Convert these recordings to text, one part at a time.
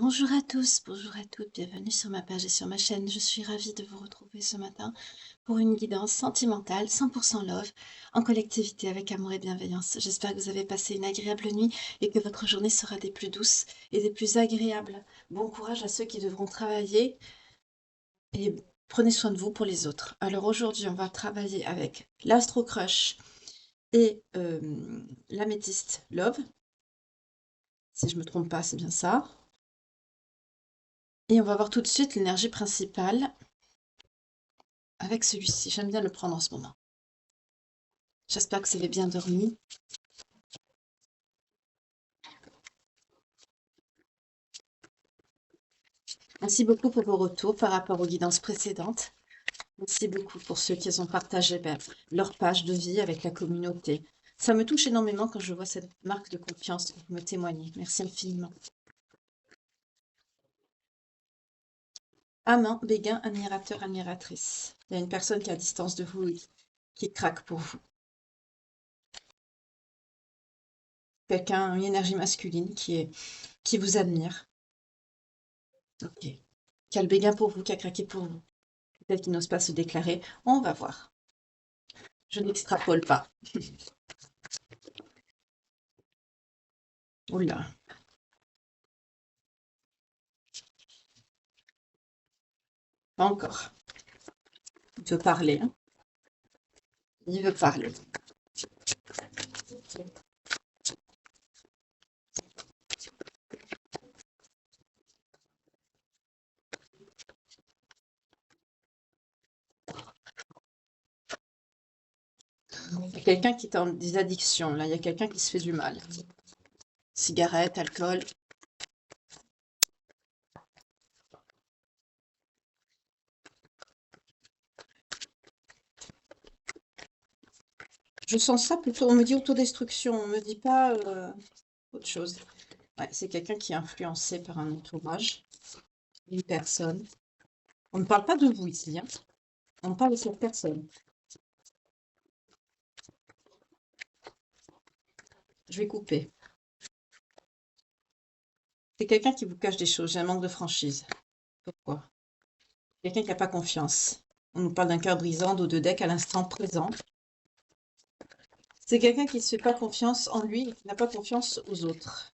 Bonjour à tous, bonjour à toutes, bienvenue sur ma page et sur ma chaîne. Je suis ravie de vous retrouver ce matin pour une guidance sentimentale 100% love, en collectivité avec amour et bienveillance. J'espère que vous avez passé une agréable nuit et que votre journée sera des plus douces et des plus agréables. Bon courage à ceux qui devront travailler et prenez soin de vous pour les autres. Alors aujourd'hui, on va travailler avec l'Astro Crush et l'améthyste Love. Si je ne me trompe pas, c'est bien ça. Et on va voir tout de suite l'énergie principale avec celui-ci. J'aime bien le prendre en ce moment. J'espère que vous avez bien dormi. Merci beaucoup pour vos retours par rapport aux guidances précédentes. Merci beaucoup pour ceux qui ont partagé leur page de vie avec la communauté. Ça me touche énormément quand je vois cette marque de confiance que vous me témoignez. Merci infiniment. Amant, béguin, admirateur, admiratrice. Il y a une personne qui est à distance de vous et qui craque pour vous. Quelqu'un, une énergie masculine qui vous admire. Ok. Qui a le béguin pour vous, qui a craqué pour vous. Peut-être qu'il n'ose pas se déclarer. On va voir. Je n'extrapole pas. Oula. Pas encore. Il veut parler. Hein. Il veut parler. Il y a quelqu'un qui est dans des addictions. Là, il y a quelqu'un qui se fait du mal. Cigarette, alcool. Je sens ça plutôt. On me dit autodestruction. On me dit pas autre chose. Ouais, c'est quelqu'un qui est influencé par un entourage, une personne. On ne parle pas de vous ici. Hein. On parle de cette personne. Je vais couper. C'est quelqu'un qui vous cache des choses. J'ai un manque de franchise. Pourquoi? Quelqu'un qui n'a pas confiance. On nous parle d'un cœur brisant, dos de deck à l'instant présent. C'est quelqu'un qui ne se fait pas confiance en lui et qui n'a pas confiance aux autres.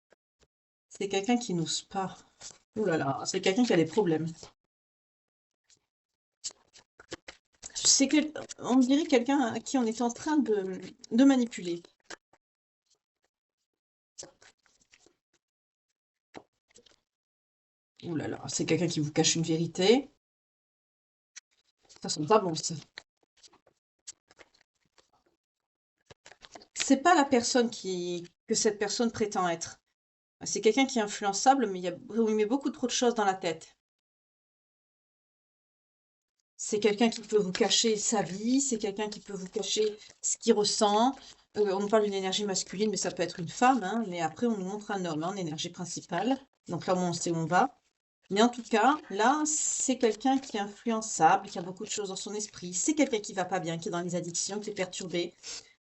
C'est quelqu'un qui n'ose pas. Ouh là là, c'est quelqu'un qui a des problèmes. On dirait quelqu'un à qui on est en train de manipuler. Ouh là là, c'est quelqu'un qui vous cache une vérité. Ça sent pas bon, ça. C'est pas la personne que cette personne prétend être. C'est quelqu'un qui est influençable, mais il met beaucoup trop de choses dans la tête. C'est quelqu'un qui peut vous cacher sa vie, c'est quelqu'un qui peut vous cacher ce qu'il ressent. On nous parle d'une énergie masculine, mais ça peut être une femme, hein, mais après on nous montre un homme en énergie principale. Donc là, on sait où on va. Mais en tout cas, là, c'est quelqu'un qui est influençable, qui a beaucoup de choses dans son esprit. C'est quelqu'un qui va pas bien, qui est dans les addictions, qui est perturbé,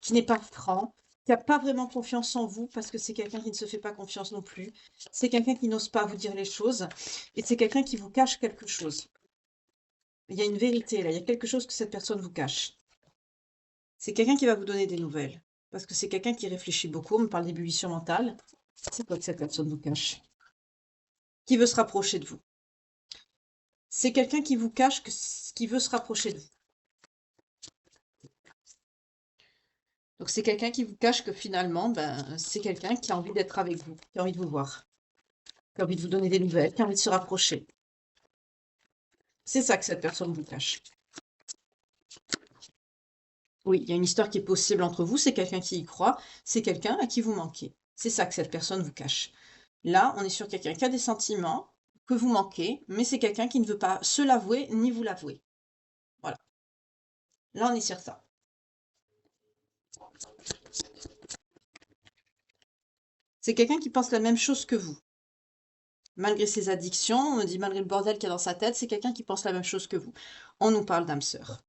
qui n'est pas franc, qui n'a pas vraiment confiance en vous, parce que c'est quelqu'un qui ne se fait pas confiance non plus. C'est quelqu'un qui n'ose pas vous dire les choses, et c'est quelqu'un qui vous cache quelque chose. Il y a une vérité là, il y a quelque chose que cette personne vous cache. C'est quelqu'un qui va vous donner des nouvelles, parce que c'est quelqu'un qui réfléchit beaucoup, on me parle d'ébullition mentale. C'est quoi que cette personne vous cache? Qui veut se rapprocher de vous? C'est quelqu'un qui vous cache qui veut se rapprocher de vous. Donc c'est quelqu'un qui vous cache que finalement, c'est quelqu'un qui a envie d'être avec vous, qui a envie de vous voir, qui a envie de vous donner des nouvelles, qui a envie de se rapprocher. C'est ça que cette personne vous cache. Oui, il y a une histoire qui est possible entre vous, c'est quelqu'un qui y croit, c'est quelqu'un à qui vous manquez. C'est ça que cette personne vous cache. Là, on est sur quelqu'un qui a des sentiments, que vous manquez, mais c'est quelqu'un qui ne veut pas se l'avouer ni vous l'avouer. Voilà. Là, on est sur ça. C'est quelqu'un qui pense la même chose que vous. Malgré ses addictions, on me dit malgré le bordel qu'il y a dans sa tête, c'est quelqu'un qui pense la même chose que vous. On nous parle d'âme sœur.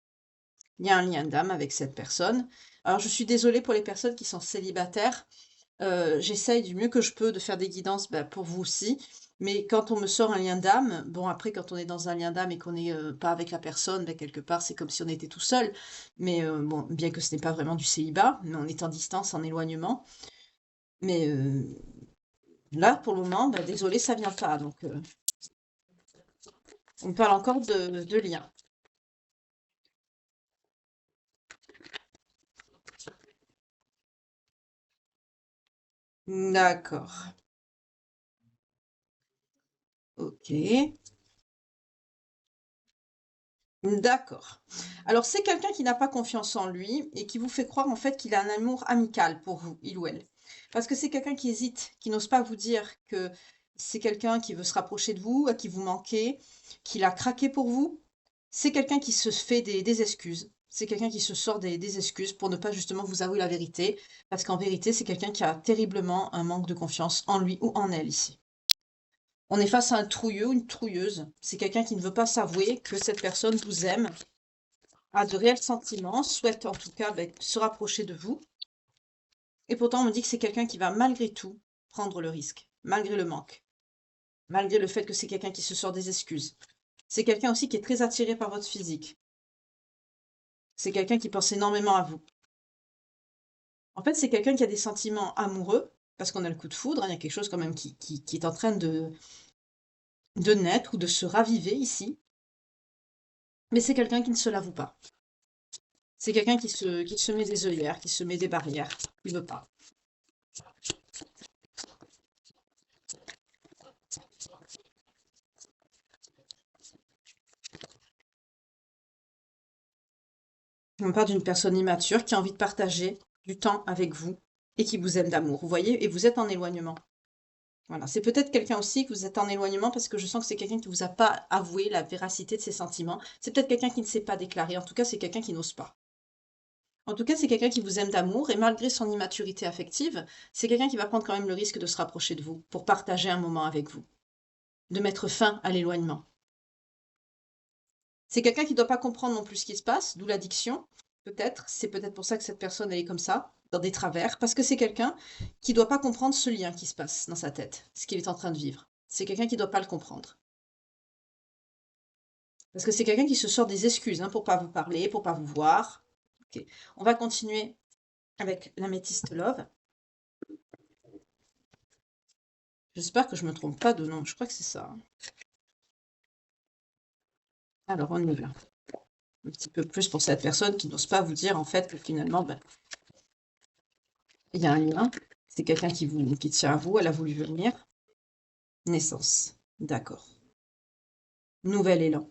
Il y a un lien d'âme avec cette personne. Alors, je suis désolée pour les personnes qui sont célibataires. J'essaye du mieux que je peux de faire des guidances, bah, pour vous aussi, mais quand on me sort un lien d'âme, bon après quand on est dans un lien d'âme et qu'on est, pas avec la personne, bah, quelque part c'est comme si on était tout seul, mais bon, bien que ce n'est pas vraiment du célibat, mais on est en distance, en éloignement, mais là pour le moment, bah, désolée ça vient pas donc on parle encore de liens. D'accord, OK. D'accord. Alors, c'est quelqu'un qui n'a pas confiance en lui et qui vous fait croire en fait qu'il a un amour amical pour vous, il ou elle. Parce que c'est quelqu'un qui hésite, qui n'ose pas vous dire que c'est quelqu'un qui veut se rapprocher de vous, à qui vous manquez, qu'il a craqué pour vous. C'est quelqu'un qui se fait des excuses. C'est quelqu'un qui se sort des excuses pour ne pas justement vous avouer la vérité. Parce qu'en vérité, c'est quelqu'un qui a terriblement un manque de confiance en lui ou en elle ici. On est face à un trouilleux ou une trouilleuse. C'est quelqu'un qui ne veut pas s'avouer que cette personne vous aime, a de réels sentiments, souhaite en tout cas se rapprocher de vous. Et pourtant, on me dit que c'est quelqu'un qui va malgré tout prendre le risque, malgré le manque, malgré le fait que c'est quelqu'un qui se sort des excuses. C'est quelqu'un aussi qui est très attiré par votre physique. C'est quelqu'un qui pense énormément à vous. En fait, c'est quelqu'un qui a des sentiments amoureux, parce qu'on a le coup de foudre, hein, il y a quelque chose quand même qui est en train de naître ou de se raviver ici. Mais c'est quelqu'un qui ne se l'avoue pas. C'est quelqu'un qui se met des œillères, qui se met des barrières. Il veut pas. On parle d'une personne immature qui a envie de partager du temps avec vous et qui vous aime d'amour. Vous voyez? Et vous êtes en éloignement. Voilà. C'est peut-être quelqu'un aussi que vous êtes en éloignement parce que je sens que c'est quelqu'un qui vous a pas avoué la véracité de ses sentiments. C'est peut-être quelqu'un qui ne s'est pas déclaré. En tout cas, c'est quelqu'un qui n'ose pas. En tout cas, c'est quelqu'un qui vous aime d'amour et malgré son immaturité affective, c'est quelqu'un qui va prendre quand même le risque de se rapprocher de vous pour partager un moment avec vous, de mettre fin à l'éloignement. C'est quelqu'un qui ne doit pas comprendre non plus ce qui se passe, d'où l'addiction, peut-être. C'est peut-être pour ça que cette personne, elle est comme ça, dans des travers, parce que c'est quelqu'un qui ne doit pas comprendre ce lien qui se passe dans sa tête, ce qu'il est en train de vivre. C'est quelqu'un qui ne doit pas le comprendre. Parce que c'est quelqu'un qui se sort des excuses hein, pour pas vous parler, pour pas vous voir. Ok. On va continuer avec l'améthyste love. J'espère que je me trompe pas de nom. Je crois que c'est ça. Alors, on y va. Un petit peu plus pour cette personne qui n'ose pas vous dire en fait que finalement, ben, il y a un lien. C'est quelqu'un qui tient à vous. Elle a voulu venir. Naissance. D'accord. Nouvel élan.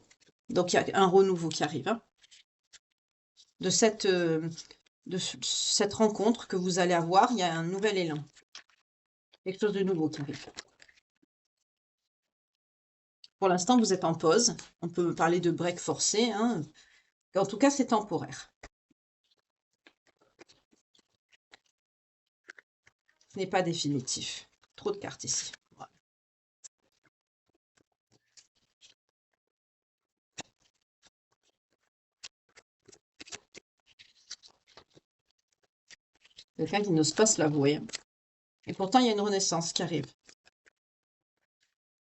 Donc, il y a un renouveau qui arrive. Hein. De cette rencontre que vous allez avoir, il y a un nouvel élan. Quelque chose de nouveau qui arrive. Pour l'instant, vous êtes en pause. On peut parler de break forcé. Hein. En tout cas, c'est temporaire. Ce n'est pas définitif. Trop de cartes ici. Voilà. Quelqu'un qui n'ose pas se l'avouer. Et pourtant, il y a une renaissance qui arrive.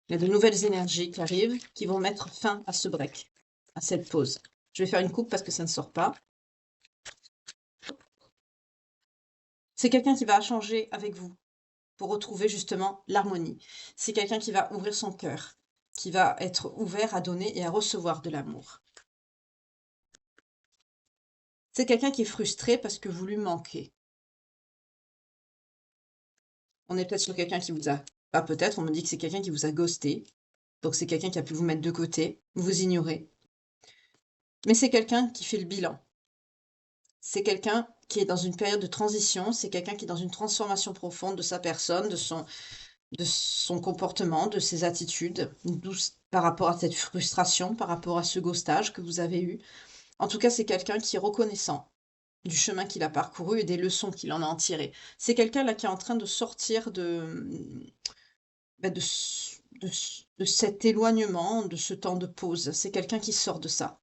Il y a de nouvelles énergies qui arrivent, qui vont mettre fin à ce break, à cette pause. Je vais faire une coupe parce que ça ne sort pas. C'est quelqu'un qui va échanger avec vous pour retrouver justement l'harmonie. C'est quelqu'un qui va ouvrir son cœur, qui va être ouvert à donner et à recevoir de l'amour. C'est quelqu'un qui est frustré parce que vous lui manquez. On est peut-être sur quelqu'un qui vous a... Pas peut-être, on me dit que c'est quelqu'un qui vous a ghosté. Donc c'est quelqu'un qui a pu vous mettre de côté, vous ignorer. Mais c'est quelqu'un qui fait le bilan. C'est quelqu'un qui est dans une période de transition, c'est quelqu'un qui est dans une transformation profonde de sa personne, de son comportement, de ses attitudes, par rapport à cette frustration, par rapport à ce ghostage que vous avez eu. En tout cas, c'est quelqu'un qui est reconnaissant du chemin qu'il a parcouru et des leçons qu'il en a en tirées. C'est quelqu'un là qui est en train de sortir de, de cet éloignement, de ce temps de pause. C'est quelqu'un qui sort de ça.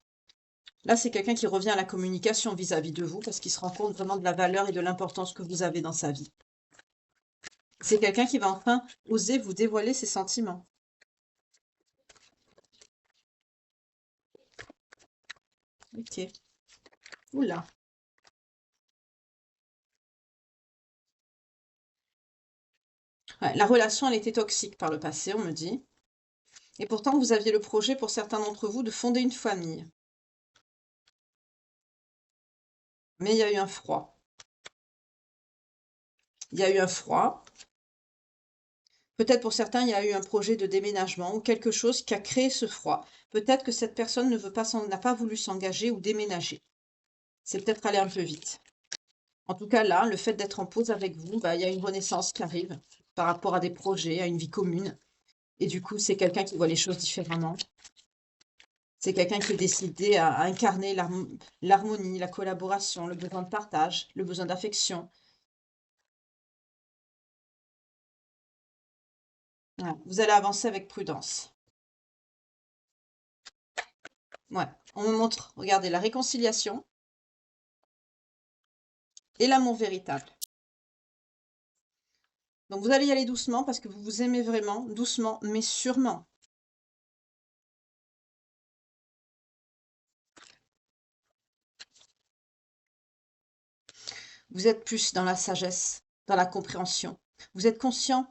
Là, c'est quelqu'un qui revient à la communication vis-à-vis de vous parce qu'il se rend compte vraiment de la valeur et de l'importance que vous avez dans sa vie. C'est quelqu'un qui va enfin oser vous dévoiler ses sentiments. Ok. Oula. Ouais, la relation, elle était toxique par le passé, on me dit. Et pourtant, vous aviez le projet, pour certains d'entre vous, de fonder une famille. Mais il y a eu un froid. Il y a eu un froid. Peut-être pour certains, il y a eu un projet de déménagement ou quelque chose qui a créé ce froid. Peut-être que cette personne n'a pas voulu s'engager ou déménager. C'est peut-être allé un peu vite. En tout cas, là, le fait d'être en pause avec vous, bah, il y a une renaissance qui arrive par rapport à des projets, à une vie commune. Et du coup, c'est quelqu'un qui voit les choses différemment. C'est quelqu'un qui est décidé à incarner l'harmonie, la collaboration, le besoin de partage, le besoin d'affection. Voilà. Vous allez avancer avec prudence. Ouais. On me montre, regardez, la réconciliation et l'amour véritable. Donc vous allez y aller doucement parce que vous vous aimez vraiment, doucement, mais sûrement. Vous êtes plus dans la sagesse, dans la compréhension. Vous êtes conscient,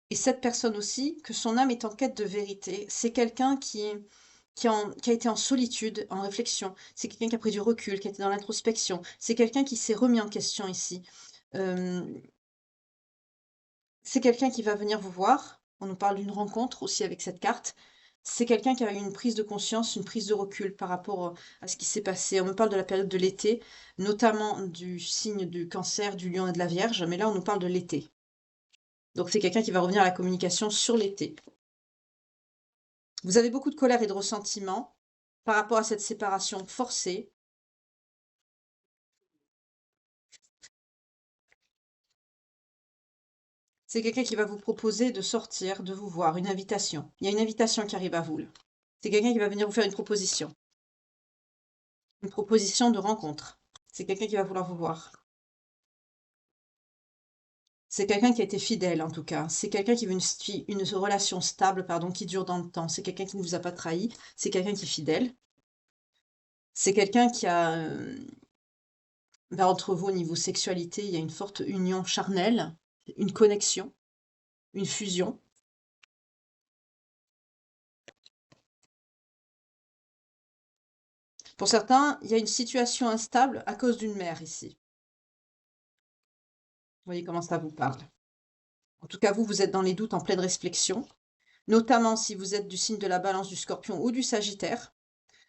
et cette personne aussi, que son âme est en quête de vérité. C'est quelqu'un qui a été en solitude, en réflexion. C'est quelqu'un qui a pris du recul, qui a été dans l'introspection. C'est quelqu'un qui s'est remis en question ici. Euh, c'est quelqu'un qui va venir vous voir. On nous parle d'une rencontre aussi avec cette carte. C'est quelqu'un qui a eu une prise de conscience, une prise de recul par rapport à ce qui s'est passé. On me parle de la période de l'été, notamment du signe du cancer, du lion et de la vierge, mais là on nous parle de l'été. Donc c'est quelqu'un qui va revenir à la communication sur l'été. Vous avez beaucoup de colère et de ressentiment par rapport à cette séparation forcée. C'est quelqu'un qui va vous proposer de sortir, de vous voir, une invitation. Il y a une invitation qui arrive à vous, là. C'est quelqu'un qui va venir vous faire une proposition. Une proposition de rencontre. C'est quelqu'un qui va vouloir vous voir. C'est quelqu'un qui a été fidèle, en tout cas. C'est quelqu'un qui veut une relation stable, pardon, qui dure dans le temps. C'est quelqu'un qui ne vous a pas trahi. C'est quelqu'un qui est fidèle. C'est quelqu'un qui a, bah, entre vous, au niveau sexualité, il y a une forte union charnelle, une connexion, une fusion. Pour certains, il y a une situation instable à cause d'une mère ici. Vous voyez comment ça vous parle. En tout cas, vous êtes dans les doutes en pleine réflexion, notamment si vous êtes du signe de la Balance, du Scorpion ou du Sagittaire,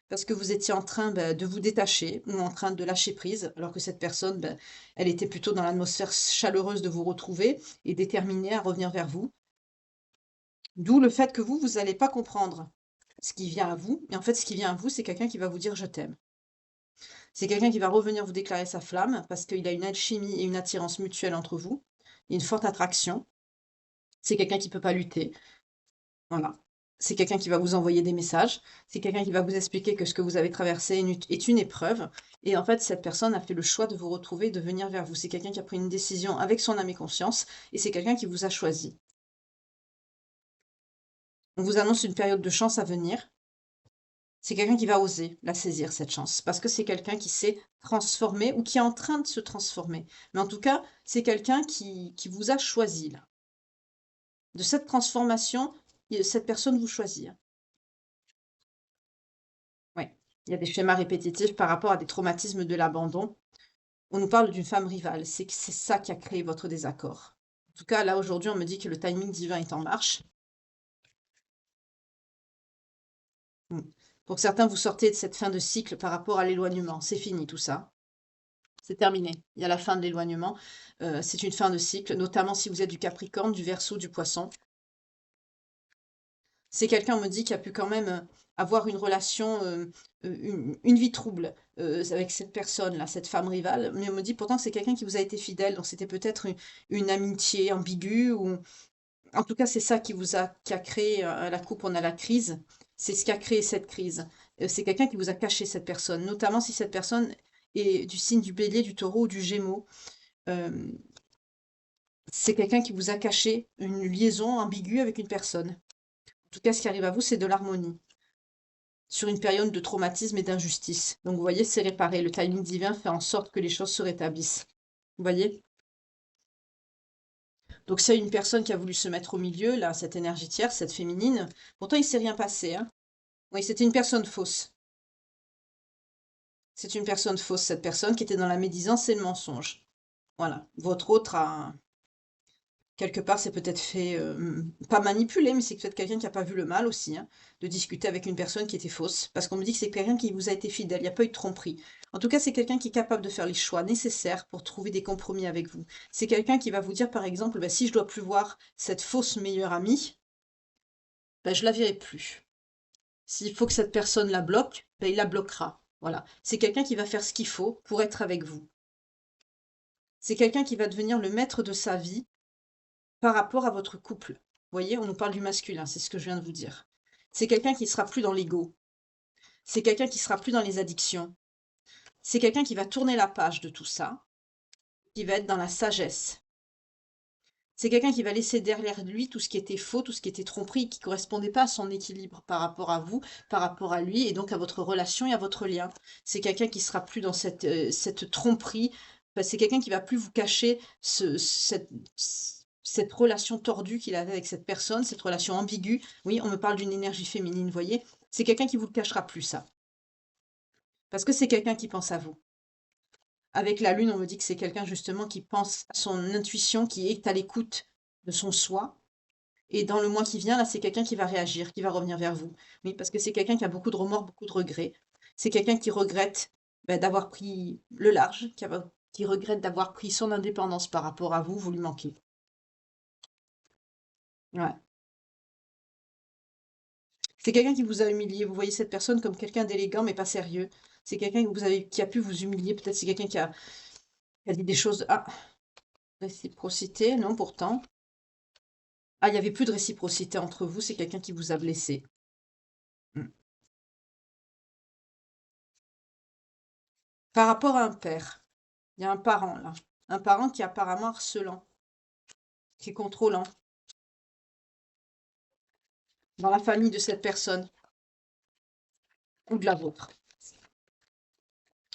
parce que vous étiez en train de vous détacher ou en train de lâcher prise, alors que cette personne, elle était plutôt dans l'atmosphère chaleureuse de vous retrouver et déterminée à revenir vers vous. D'où le fait que vous n'allez pas comprendre ce qui vient à vous. Et en fait, ce qui vient à vous, c'est quelqu'un qui va vous dire « je t'aime ». C'est quelqu'un qui va revenir vous déclarer sa flamme parce qu'il a une alchimie et une attirance mutuelle entre vous. Il y a une forte attraction. C'est quelqu'un qui ne peut pas lutter. Voilà. C'est quelqu'un qui va vous envoyer des messages. C'est quelqu'un qui va vous expliquer que ce que vous avez traversé est une épreuve. Et en fait, cette personne a fait le choix de vous retrouver, de venir vers vous. C'est quelqu'un qui a pris une décision avec son âme et conscience. Et c'est quelqu'un qui vous a choisi. On vous annonce une période de chance à venir. C'est quelqu'un qui va oser la saisir, cette chance, parce que c'est quelqu'un qui s'est transformé ou qui est en train de se transformer. Mais en tout cas, c'est quelqu'un qui vous a choisi, là. De cette transformation, cette personne vous choisit. Oui, il y a des schémas répétitifs par rapport à des traumatismes de l'abandon. On nous parle d'une femme rivale, c'est ça qui a créé votre désaccord. En tout cas, là, aujourd'hui, on me dit que le timing divin est en marche. Mm. Pour certains, vous sortez de cette fin de cycle par rapport à l'éloignement. C'est fini tout ça. C'est terminé. Il y a la fin de l'éloignement. C'est une fin de cycle, notamment si vous êtes du Capricorne, du Verseau, du Poisson. C'est quelqu'un, on me dit, qui a pu quand même avoir une relation, une vie trouble avec cette personne-là, cette femme rivale. Mais on me dit pourtant que c'est quelqu'un qui vous a été fidèle. Donc c'était peut-être une amitié ambiguë ou en tout cas c'est ça qui a créé la coupe, on a la crise. C'est ce qui a créé cette crise. C'est quelqu'un qui vous a caché cette personne, notamment si cette personne est du signe du Bélier, du Taureau ou du Gémeaux. c'est quelqu'un qui vous a caché une liaison ambiguë avec une personne. En tout cas, ce qui arrive à vous, c'est de l'harmonie sur une période de traumatisme et d'injustice. Donc, vous voyez, c'est réparé. Le timing divin fait en sorte que les choses se rétablissent. Vous voyez? Donc, c'est une personne qui a voulu se mettre au milieu, là, cette énergie tierce, cette féminine. Pourtant, il ne s'est rien passé, hein. Oui, c'était une personne fausse. C'est une personne fausse, cette personne qui était dans la médisance et le mensonge. Voilà. Votre autre a, quelque part, c'est peut-être fait, pas manipuler, mais c'est peut-être quelqu'un qui n'a pas vu le mal aussi, hein, de discuter avec une personne qui était fausse. Parce qu'on me dit que c'est quelqu'un qui vous a été fidèle, il n'y a pas eu de tromperie. En tout cas, c'est quelqu'un qui est capable de faire les choix nécessaires pour trouver des compromis avec vous. C'est quelqu'un qui va vous dire, par exemple, bah, si je dois plus voir cette fausse meilleure amie, bah, je la verrai plus. S'il faut que cette personne la bloque, bah, il la bloquera. Voilà. C'est quelqu'un qui va faire ce qu'il faut pour être avec vous. C'est quelqu'un qui va devenir le maître de sa vie par rapport à votre couple. Vous voyez, on nous parle du masculin, c'est ce que je viens de vous dire. C'est quelqu'un qui ne sera plus dans l'ego. C'est quelqu'un qui ne sera plus dans les addictions. C'est quelqu'un qui va tourner la page de tout ça, qui va être dans la sagesse. C'est quelqu'un qui va laisser derrière lui tout ce qui était faux, tout ce qui était tromperie, qui ne correspondait pas à son équilibre par rapport à vous, par rapport à lui, et donc à votre relation et à votre lien. C'est quelqu'un qui ne sera plus dans cette tromperie. Enfin, c'est quelqu'un qui va plus vous cacher cette relation tordue qu'il avait avec cette personne, cette relation ambiguë. Oui, on me parle d'une énergie féminine, vous voyez. C'est quelqu'un qui vous le cachera plus, ça. Parce que c'est quelqu'un qui pense à vous. Avec la lune, on me dit que c'est quelqu'un justement qui pense à son intuition, qui est à l'écoute de son soi. Et dans le mois qui vient, là, c'est quelqu'un qui va réagir, qui va revenir vers vous. Oui, parce que c'est quelqu'un qui a beaucoup de remords, beaucoup de regrets. C'est quelqu'un qui regrette d'avoir pris le large, qui regrette d'avoir pris son indépendance par rapport à vous, vous lui manquez. Ouais. C'est quelqu'un qui vous a humilié. Vous voyez cette personne comme quelqu'un d'élégant mais pas sérieux. C'est quelqu'un que qui a pu vous humilier. Peut-être c'est quelqu'un qui a dit des choses. Ah, réciprocité, non, pourtant. Ah, il n'y avait plus de réciprocité entre vous. C'est quelqu'un qui vous a blessé. Mm. Par rapport à un père, il y a un parent là. Un parent qui est apparemment harcelant, qui est contrôlant dans la famille de cette personne ou de la vôtre.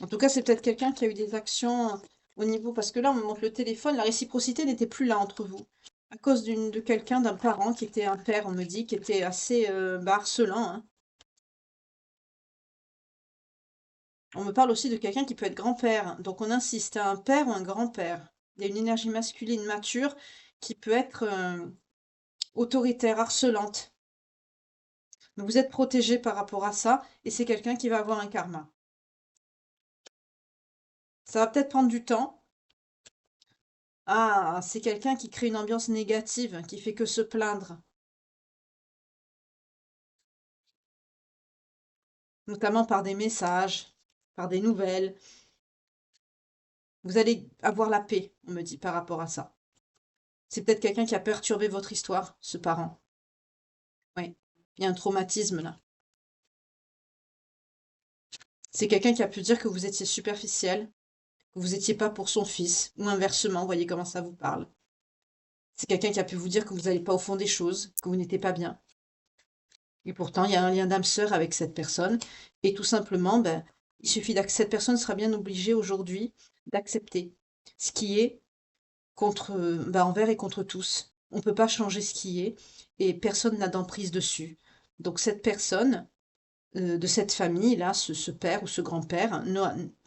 En tout cas, c'est peut-être quelqu'un qui a eu des actions au niveau, parce que là, on me montre le téléphone, la réciprocité n'était plus là entre vous. À cause de quelqu'un, d'un parent qui était un père, on me dit, qui était assez harcelant, hein. On me parle aussi de quelqu'un qui peut être grand-père. Donc on insiste à un père ou un grand-père. Il y a une énergie masculine mature qui peut être autoritaire, harcelante. Donc vous êtes protégé par rapport à ça, et c'est quelqu'un qui va avoir un karma. Ça va peut-être prendre du temps. Ah, c'est quelqu'un qui crée une ambiance négative, qui fait que se plaindre, notamment par des messages, par des nouvelles. Vous allez avoir la paix, on me dit, par rapport à ça. C'est peut-être quelqu'un qui a perturbé votre histoire, ce parent. Oui, il y a un traumatisme là. C'est quelqu'un qui a pu dire que vous étiez superficiel, que vous n'étiez pas pour son fils, ou inversement, vous voyez comment ça vous parle. C'est quelqu'un qui a pu vous dire que vous n'allez pas au fond des choses, que vous n'étiez pas bien. Et pourtant, il y a un lien d'âme sœur avec cette personne. Et tout simplement, il suffit cette personne sera bien obligée aujourd'hui d'accepter ce qui est contre, envers et contre tous. On ne peut pas changer ce qui est et personne n'a d'emprise dessus. Donc cette personne de cette famille-là, ce père ou ce grand-père,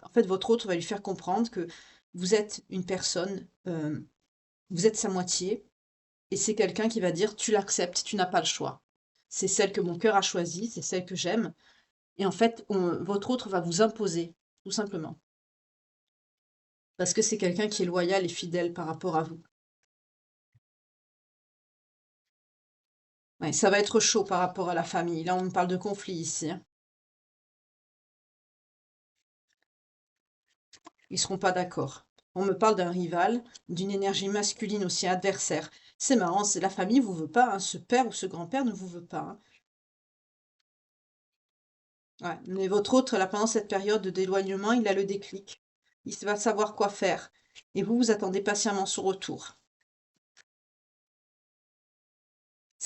en fait, votre autre va lui faire comprendre que vous êtes une personne, vous êtes sa moitié, et c'est quelqu'un qui va dire, tu l'acceptes, tu n'as pas le choix. C'est celle que mon cœur a choisie, c'est celle que j'aime. Et en fait, votre autre va vous imposer, tout simplement. Parce que c'est quelqu'un qui est loyal et fidèle par rapport à vous. Ouais, ça va être chaud par rapport à la famille. Là, on me parle de conflit ici, hein. Ils seront pas d'accord. On me parle d'un rival, d'une énergie masculine aussi adversaire. C'est marrant, c'est la famille vous veut pas, hein. Ce père ou ce grand-père ne vous veut pas, hein. Ouais, mais votre autre, là, pendant cette période d'éloignement, il a le déclic. Il va savoir quoi faire. Et vous attendez patiemment son retour.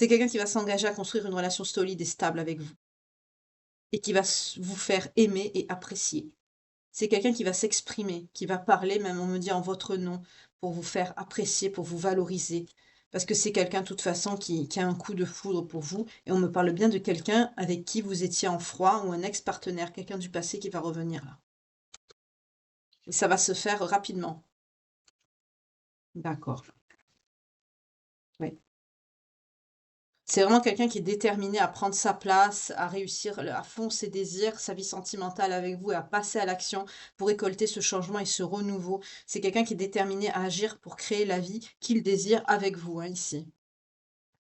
C'est quelqu'un qui va s'engager à construire une relation solide et stable avec vous et qui va vous faire aimer et apprécier. C'est quelqu'un qui va s'exprimer, qui va parler, même on me dit en votre nom, pour vous faire apprécier, pour vous valoriser. Parce que c'est quelqu'un, de toute façon, qui a un coup de foudre pour vous. Et on me parle bien de quelqu'un avec qui vous étiez en froid ou un ex-partenaire, quelqu'un du passé qui va revenir là. Et ça va se faire rapidement. D'accord. Oui. C'est vraiment quelqu'un qui est déterminé à prendre sa place, à réussir à fond ses désirs, sa vie sentimentale avec vous et à passer à l'action pour récolter ce changement et ce renouveau. C'est quelqu'un qui est déterminé à agir pour créer la vie qu'il désire avec vous, hein, ici.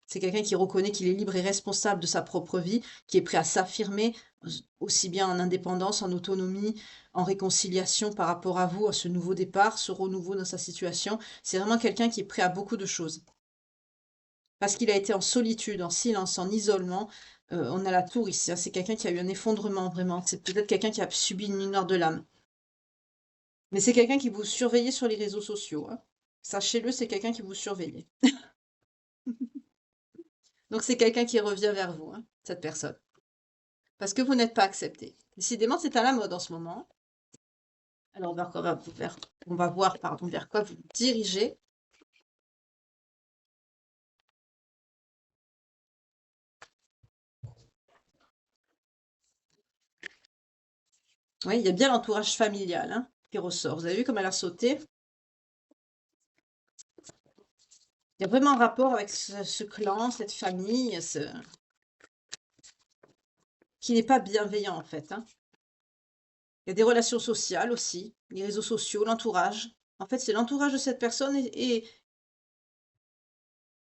C'est quelqu'un qui reconnaît qu'il est libre et responsable de sa propre vie, qui est prêt à s'affirmer aussi bien en indépendance, en autonomie, en réconciliation par rapport à vous, à ce nouveau départ, ce renouveau dans sa situation. C'est vraiment quelqu'un qui est prêt à beaucoup de choses. Parce qu'il a été en solitude, en silence, en isolement. On a la tour ici, hein, c'est quelqu'un qui a eu un effondrement vraiment. C'est peut-être quelqu'un qui a subi une mineur de l'âme. Mais c'est quelqu'un qui vous surveille sur les réseaux sociaux, hein. Sachez-le, c'est quelqu'un qui vous surveille. Donc c'est quelqu'un qui revient vers vous, hein, cette personne. Parce que vous n'êtes pas accepté. Décidément, c'est à la mode en ce moment. Alors on va voir pardon, vers quoi vous dirigez. Oui, il y a bien l'entourage familial, hein, qui ressort. Vous avez vu comme elle a sauté? Il y a vraiment un rapport avec ce clan, cette famille, qui n'est pas bienveillant en fait, hein. Il y a des relations sociales aussi, les réseaux sociaux, l'entourage. En fait, c'est l'entourage de cette personne et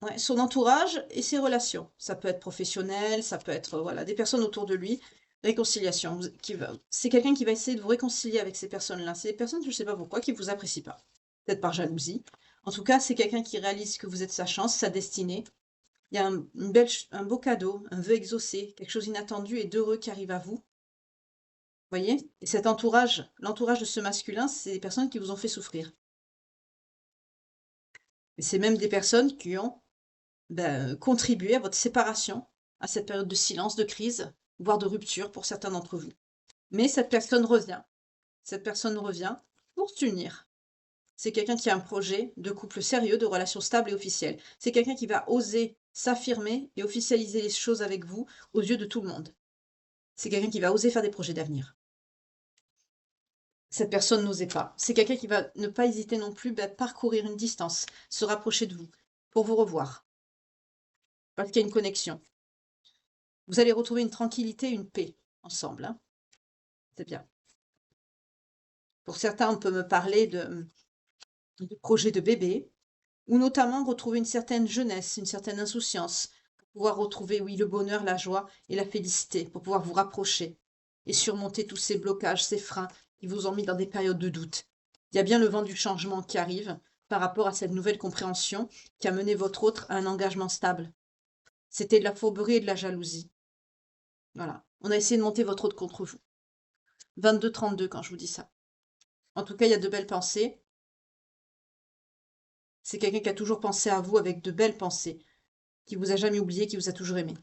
ouais, son entourage et ses relations. Ça peut être professionnel, ça peut être voilà, des personnes autour de lui. Réconciliation. C'est quelqu'un qui va essayer de vous réconcilier avec ces personnes-là. C'est des personnes, je ne sais pas pourquoi, qui ne vous apprécient pas. Peut-être par jalousie. En tout cas, c'est quelqu'un qui réalise que vous êtes sa chance, sa destinée. Il y a un beau cadeau, un vœu exaucé, quelque chose d'inattendu et d'heureux qui arrive à vous. Voyez? Et cet entourage, l'entourage de ce masculin, c'est des personnes qui vous ont fait souffrir. Et c'est même des personnes qui ont contribué à votre séparation, à cette période de silence, de crise, voire de rupture pour certains d'entre vous. Mais cette personne revient. Cette personne revient pour s'unir. C'est quelqu'un qui a un projet de couple sérieux, de relation stable et officielle. C'est quelqu'un qui va oser s'affirmer et officialiser les choses avec vous aux yeux de tout le monde. C'est quelqu'un qui va oser faire des projets d'avenir. Cette personne n'osait pas. C'est quelqu'un qui va ne pas hésiter non plus à parcourir une distance, se rapprocher de vous, pour vous revoir. Parce qu'il y a une connexion. Vous allez retrouver une tranquillité, une paix ensemble, hein. C'est bien. Pour certains, on peut me parler de projets de bébé, ou notamment retrouver une certaine jeunesse, une certaine insouciance, pour pouvoir retrouver, oui, le bonheur, la joie et la félicité, pour pouvoir vous rapprocher et surmonter tous ces blocages, ces freins qui vous ont mis dans des périodes de doute. Il y a bien le vent du changement qui arrive par rapport à cette nouvelle compréhension qui a mené votre autre à un engagement stable. C'était de la fourberie et de la jalousie. Voilà. On a essayé de monter votre autre contre vous. 22-32 quand je vous dis ça. En tout cas, il y a de belles pensées. C'est quelqu'un qui a toujours pensé à vous avec de belles pensées, qui vous a jamais oublié, qui vous a toujours aimé.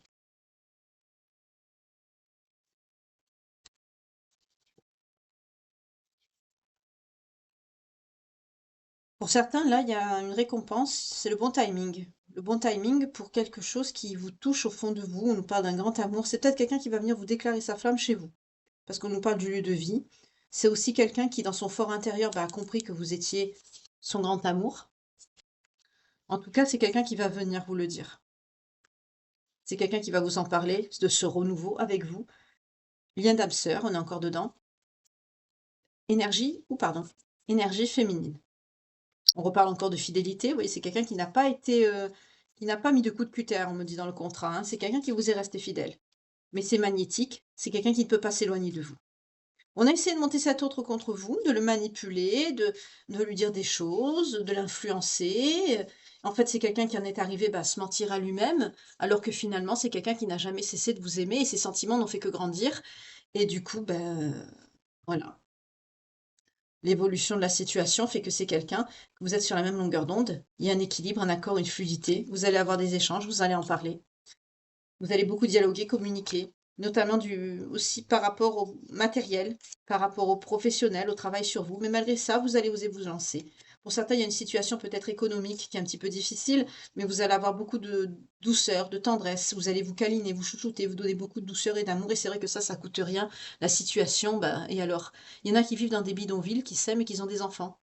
Pour certains, là, il y a une récompense, c'est le bon timing. Le bon timing pour quelque chose qui vous touche au fond de vous. On nous parle d'un grand amour. C'est peut-être quelqu'un qui va venir vous déclarer sa flamme chez vous, parce qu'on nous parle du lieu de vie. C'est aussi quelqu'un qui, dans son fort intérieur, a compris que vous étiez son grand amour. En tout cas, c'est quelqu'un qui va venir vous le dire. C'est quelqu'un qui va vous en parler, de ce renouveau avec vous. Lien d'âme sœur, on est encore dedans. Énergie féminine. On reparle encore de fidélité. Vous voyez, c'est quelqu'un qui n'a pas été, qui n'a pas mis de coup de cutter, on me dit dans le contrat, hein. C'est quelqu'un qui vous est resté fidèle. Mais c'est magnétique. C'est quelqu'un qui ne peut pas s'éloigner de vous. On a essayé de monter cet autre contre vous, de le manipuler, de lui dire des choses, de l'influencer. En fait, c'est quelqu'un qui en est arrivé à se mentir à lui-même, alors que finalement, c'est quelqu'un qui n'a jamais cessé de vous aimer et ses sentiments n'ont fait que grandir. Et du coup, voilà. L'évolution de la situation fait que c'est quelqu'un, que vous êtes sur la même longueur d'onde. Il y a un équilibre, un accord, une fluidité. Vous allez avoir des échanges, vous allez en parler. Vous allez beaucoup dialoguer, communiquer, notamment aussi par rapport au matériel, par rapport au professionnel, au travail sur vous. Mais malgré ça, vous allez oser vous lancer. Pour certains, il y a une situation peut-être économique qui est un petit peu difficile, mais vous allez avoir beaucoup de douceur, de tendresse. Vous allez vous câliner, vous chouchouter, vous donner beaucoup de douceur et d'amour. Et c'est vrai que ça coûte rien. La situation, bah, et alors? Il y en a qui vivent dans des bidonvilles, qui s'aiment et qui ont des enfants.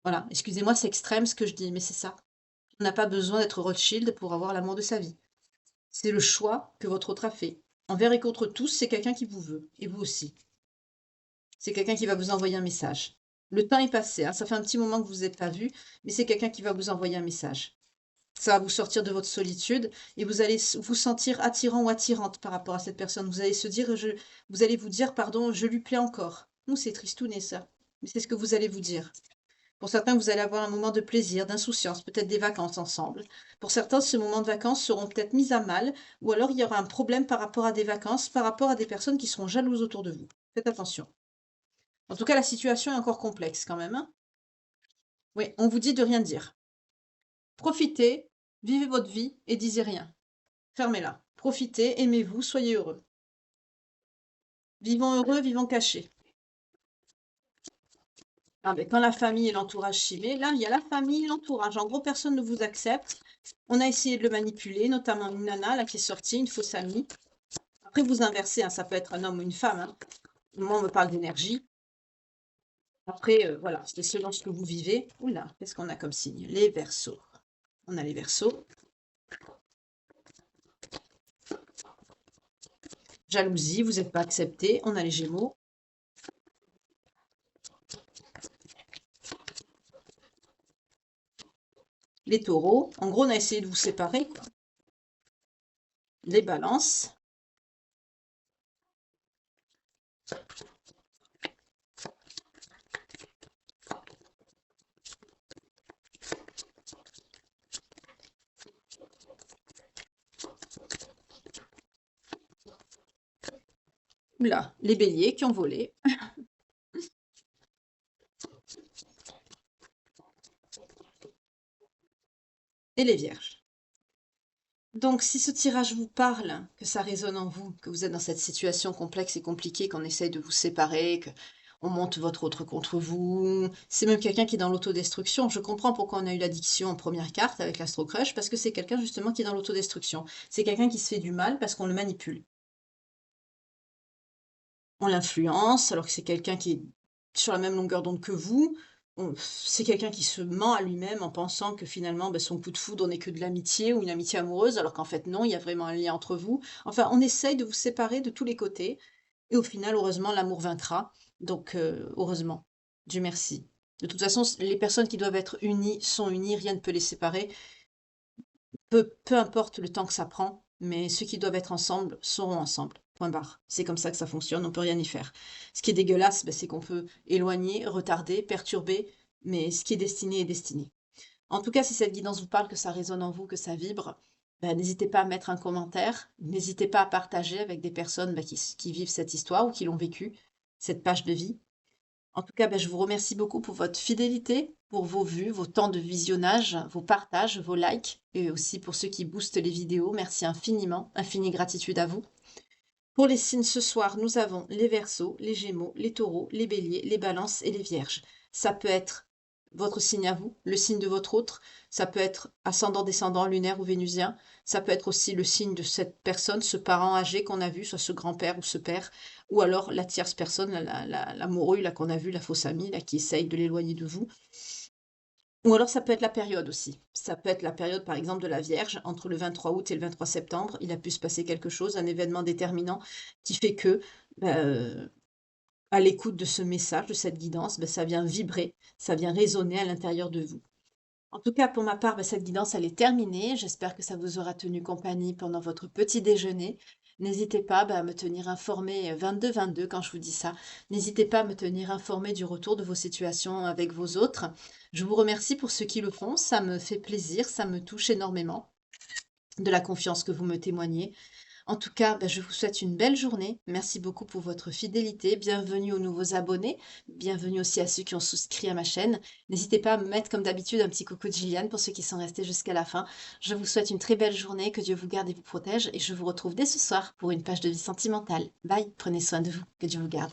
Voilà, excusez-moi, c'est extrême ce que je dis, mais c'est ça. On n'a pas besoin d'être Rothschild pour avoir l'amour de sa vie. C'est le choix que votre autre a fait. Envers et contre tous, c'est quelqu'un qui vous veut, et vous aussi. C'est quelqu'un qui va vous envoyer un message. Le temps est passé, hein, ça fait un petit moment que vous n'êtes pas vu, mais c'est quelqu'un qui va vous envoyer un message. Ça va vous sortir de votre solitude et vous allez vous sentir attirant ou attirante par rapport à cette personne. Vous allez vous allez vous dire, pardon, je lui plais encore. Nous, c'est tristouné ça, mais c'est ce que vous allez vous dire. Pour certains, vous allez avoir un moment de plaisir, d'insouciance, peut-être des vacances ensemble. Pour certains, ce moment de vacances seront peut-être mis à mal, ou alors il y aura un problème par rapport à des vacances, par rapport à des personnes qui seront jalouses autour de vous. Faites attention. En tout cas, la situation est encore complexe quand même, hein. Oui, on vous dit de rien dire. Profitez, vivez votre vie et disez rien. Fermez-la. Profitez, aimez-vous, soyez heureux. Vivons heureux, vivons cachés. Ah ben, quand la famille et l'entourage s'y met, là, il y a la famille et l'entourage. En gros, personne ne vous accepte. On a essayé de le manipuler, notamment une nana là, qui est sortie, une fausse amie. Après, vous inversez, hein, ça peut être un homme ou une femme, hein. Moi, on me parle d'énergie. Après, voilà, c'est selon ce que vous vivez. Oula, qu'est-ce qu'on a comme signe? Les Verseaux. On a les Verseaux. Jalousie, vous n'êtes pas accepté. On a les Gémeaux. Les Taureaux. En gros, on a essayé de vous séparer, quoi. Les Balances. Oula, les Béliers qui ont volé. Et les Vierges. Donc, si ce tirage vous parle, que ça résonne en vous, que vous êtes dans cette situation complexe et compliquée, qu'on essaye de vous séparer, que on monte votre autre contre vous, c'est même quelqu'un qui est dans l'autodestruction. Je comprends pourquoi on a eu l'addiction en première carte avec l'Astro Crush, parce que c'est quelqu'un justement qui est dans l'autodestruction. C'est quelqu'un qui se fait du mal parce qu'on le manipule. On l'influence, alors que c'est quelqu'un qui est sur la même longueur d'onde que vous. C'est quelqu'un qui se ment à lui-même en pensant que finalement, ben, son coup de foudre n'est que de l'amitié ou une amitié amoureuse, alors qu'en fait non, il y a vraiment un lien entre vous. Enfin, on essaye de vous séparer de tous les côtés, et au final, heureusement, l'amour vaincra. Donc, heureusement, Dieu merci. De toute façon, les personnes qui doivent être unies sont unies, rien ne peut les séparer. Peu importe le temps que ça prend, mais ceux qui doivent être ensemble seront ensemble. Point barre. C'est comme ça que ça fonctionne, on peut rien y faire. Ce qui est dégueulasse, ben, c'est qu'on peut éloigner, retarder, perturber, mais ce qui est destiné est destiné. En tout cas, si cette guidance vous parle, que ça résonne en vous, que ça vibre, ben, n'hésitez pas à mettre un commentaire, n'hésitez pas à partager avec des personnes ben, qui vivent cette histoire ou qui l'ont vécue, cette page de vie. En tout cas, ben, je vous remercie beaucoup pour votre fidélité, pour vos vues, vos temps de visionnage, vos partages, vos likes, et aussi pour ceux qui boostent les vidéos. Merci infiniment, infinie gratitude à vous. Pour les signes ce soir, nous avons les Verseaux, les Gémeaux, les Taureaux, les Béliers, les Balances et les Vierges. Ça peut être votre signe à vous, le signe de votre autre, ça peut être ascendant, descendant, lunaire ou vénusien, ça peut être aussi le signe de cette personne, ce parent âgé qu'on a vu, soit ce grand-père ou ce père, ou alors la tierce personne, la morue là qu'on a vu, la fausse amie là qui essaye de l'éloigner de vous. Ou alors ça peut être la période aussi. Ça peut être la période par exemple de la Vierge, entre le 23 août et le 23 septembre, il a pu se passer quelque chose, un événement déterminant qui fait que, à l'écoute de ce message, de cette guidance, ça vient vibrer, ça vient résonner à l'intérieur de vous. En tout cas, pour ma part, cette guidance, elle est terminée. J'espère que ça vous aura tenu compagnie pendant votre petit déjeuner. N'hésitez pas à me tenir informé 22-22 quand je vous dis ça. N'hésitez pas à me tenir informé du retour de vos situations avec vos autres. Je vous remercie pour ceux qui le font. Ça me fait plaisir, ça me touche énormément de la confiance que vous me témoignez. En tout cas, je vous souhaite une belle journée. Merci beaucoup pour votre fidélité. Bienvenue aux nouveaux abonnés. Bienvenue aussi à ceux qui ont souscrit à ma chaîne. N'hésitez pas à me mettre comme d'habitude un petit coucou de Gilliane pour ceux qui sont restés jusqu'à la fin. Je vous souhaite une très belle journée, que Dieu vous garde et vous protège et je vous retrouve dès ce soir pour une page de vie sentimentale. Bye, prenez soin de vous, que Dieu vous garde.